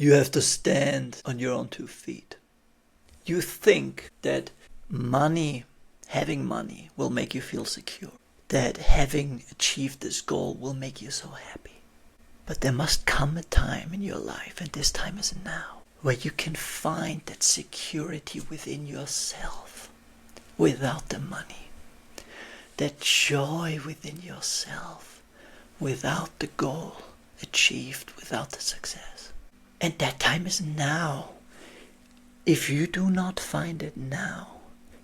You have to stand on your own 2 feet. You think that having money will make you feel secure, that having achieved this goal will make you so happy. But there must come a time in your life, and this time is now, where you can find that security within yourself without the money, that joy within yourself without the goal achieved, without the success. And that time is now. If you do not find it now,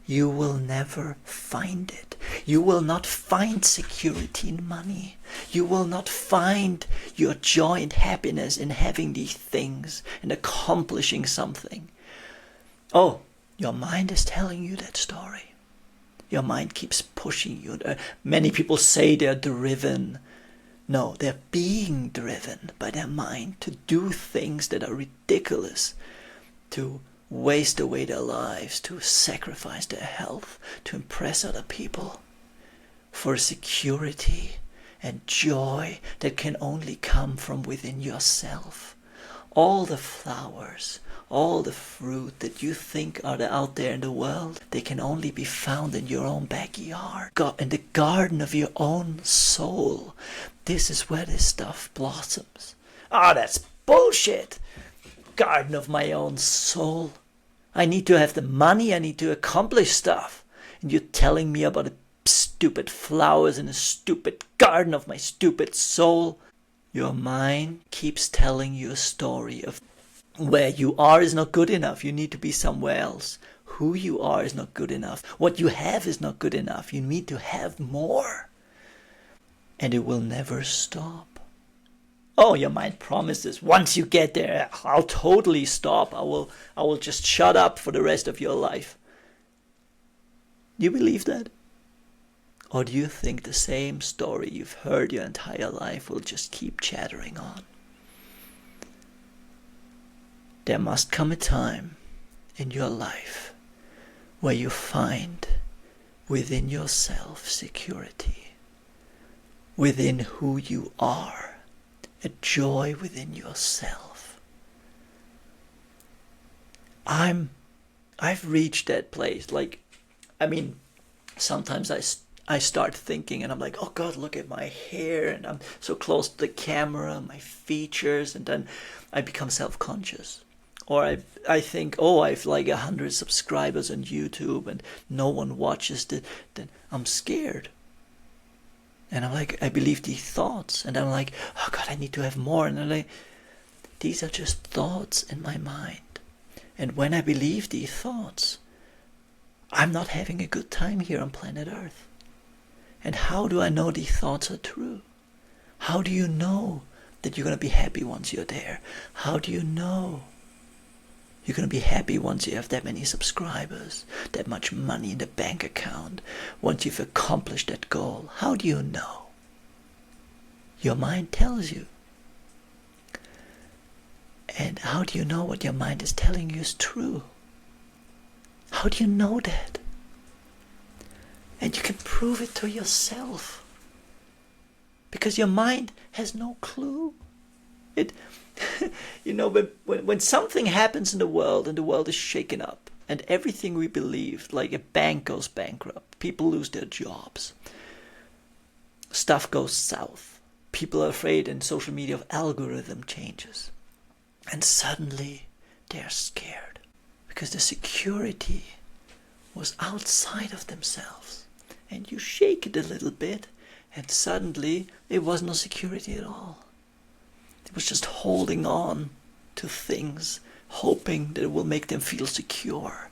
you will never find it. You will not find security in money. You will not find your joy and happiness in having these things and accomplishing something. Oh, your mind is telling you that story. Your mind keeps pushing you. Many people say they're driven. No, they're being driven by their mind to do things that are ridiculous, to waste away their lives, to sacrifice their health, to impress other people, for security and joy that can only come from within yourself. All the flowers, all the fruit that you think are out there in the world, they can only be found in your own backyard, in the garden of your own soul. This is where this stuff blossoms. That's bullshit. Garden of my own soul. I need to have the money, I need to accomplish stuff. And you're telling me about the stupid flowers in a stupid garden of my stupid soul. Your mind keeps telling you a story of where you are is not good enough. You need to be somewhere else. Who you are is not good enough. What you have is not good enough. You need to have more. And it will never stop. Oh, your mind promises, once you get there, I'll totally stop. I will just shut up for the rest of your life. Do you believe that? Or do you think the same story you've heard your entire life will just keep chattering on? There must come a time in your life where you find within yourself security, within who you are, a joy within yourself. I've reached that place. Sometimes I start thinking and I'm like, oh God, look at my hair, and I'm so close to the camera, my features, and then I become self-conscious. Or I think, oh, I've 100 subscribers on YouTube and no one watches it. Then I'm scared. And I'm like, I believe these thoughts. And I'm like, oh God, I need to have more. And I'm like, these are just thoughts in my mind. And when I believe these thoughts, I'm not having a good time here on planet Earth. And how do I know these thoughts are true? How do you know that you're going to be happy once you're there? How do you know you're going to be happy once you have that many subscribers, that much money in the bank account, once you've accomplished that goal? How do you know? Your mind tells you. And how do you know what your mind is telling you is true? How do you know that? And you can prove it to yourself. Because your mind has no clue. When something happens in the world and the world is shaken up and everything we believed, like a bank goes bankrupt, people lose their jobs, stuff goes south, people are afraid in social media of algorithm changes, and suddenly they're scared because the security was outside of themselves, and you shake it a little bit and suddenly it was no security at all. It was just holding on to things, hoping that it will make them feel secure.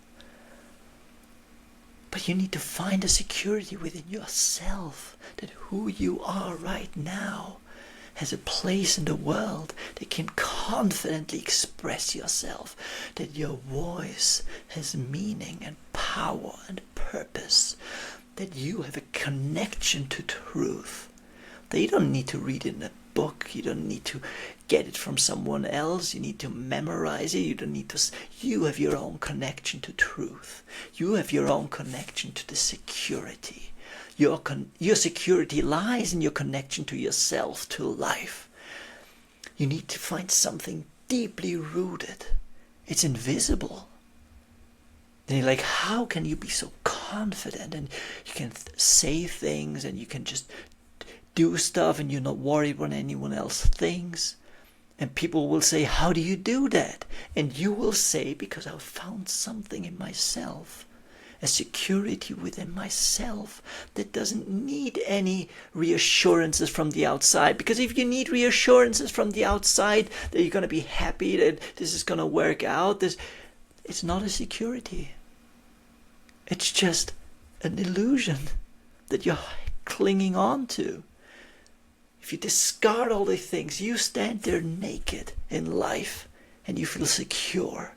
But you need to find a security within yourself, that who you are right now has a place in the world that can confidently express yourself, that your voice has meaning and power and purpose, that you have a connection to truth, that you don't need to read it in a book, you don't need to get it from someone else, you need to memorize it, you have your own connection to truth, you have your own connection to the security. Your security lies in your connection to yourself, to life. You need to find something deeply rooted. It's invisible. And you're like, how can you be so confident, and you can say things, and you can just do stuff, and you're not worried what anyone else thinks? And people will say, how do you do that? And you will say, because I've found something in myself, a security within myself that doesn't need any reassurances from the outside. Because if you need reassurances from the outside that you're going to be happy, that this is going to work out, it's not a security. It's just an illusion that you're clinging on to. If you discard all the things, you stand there naked in life and you feel secure.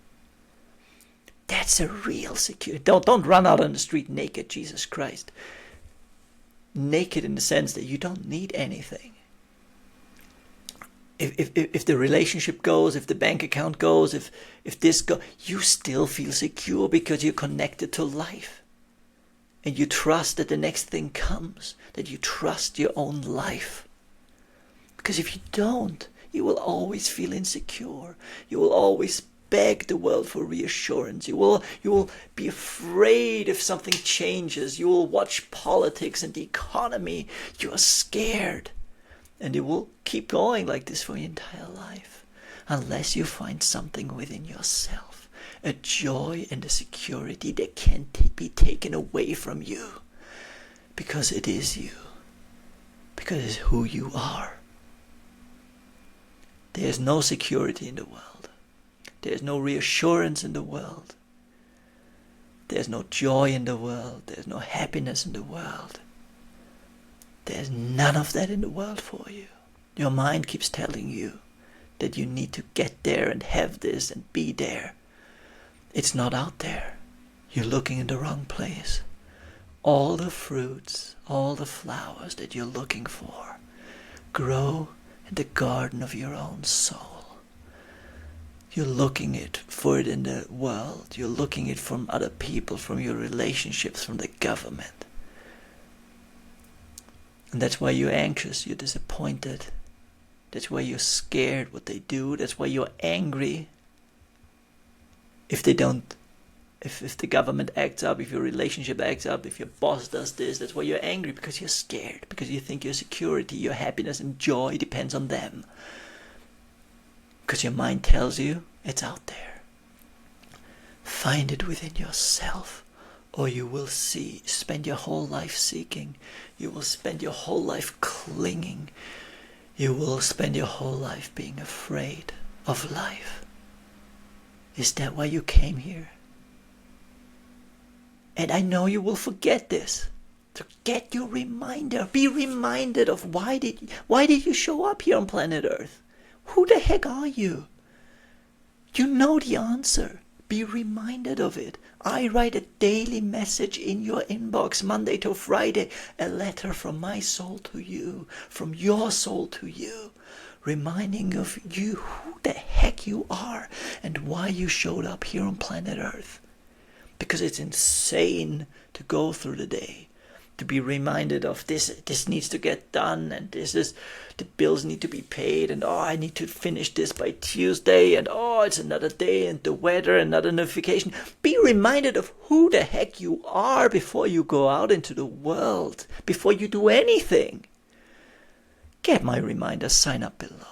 That's a real security. Don't run out on the street naked, Jesus Christ. Naked in the sense that you don't need anything. If the relationship goes, if the bank account goes, if this goes, you still feel secure because you're connected to life. And you trust that the next thing comes, that you trust your own life. Because if you don't, you will always feel insecure. You will always beg the world for reassurance. You will be afraid if something changes. You will watch politics and the economy. You are scared. And it will keep going like this for your entire life. Unless you find something within yourself. A joy and a security that can't be taken away from you. Because it is you. Because it's who you are. There's no security in the world. There's no reassurance in the world. There's no joy in the world. There's no happiness in the world. There's none of that in the world for you. Your mind keeps telling you that you need to get there and have this and be there. It's not out there. You're looking in the wrong place. All the fruits, all the flowers that you're looking for grow in the garden of your own soul. You're looking for it in the world. You're looking it from other people, from your relationships, from the government. And that's why you're anxious, you're disappointed. That's why you're scared what they do. That's why you're angry if they don't, if the government acts up, if your relationship acts up, if your boss does this. That's why you're angry, because you're scared, because you think your security, your happiness and joy depends on them. Because your mind tells you it's out there. Find it within yourself, or you will spend your whole life seeking. You will spend your whole life clinging. You will spend your whole life being afraid of life. Is that why you came here? And I know you will forget this. So get your reminder. Be reminded of why did you show up here on planet Earth? Who the heck are you? You know the answer. Be reminded of it. I write a daily message in your inbox, Monday to Friday, a letter from my soul to you, from your soul to you, reminding of you who the heck you are and why you showed up here on planet Earth. Because it's insane to go through the day, to be reminded of this needs to get done, and the bills need to be paid, and I need to finish this by Tuesday, and it's another day, and the weather, another notification. Be reminded of who the heck you are before you go out into the world, before you do anything. Get my reminder, sign up below.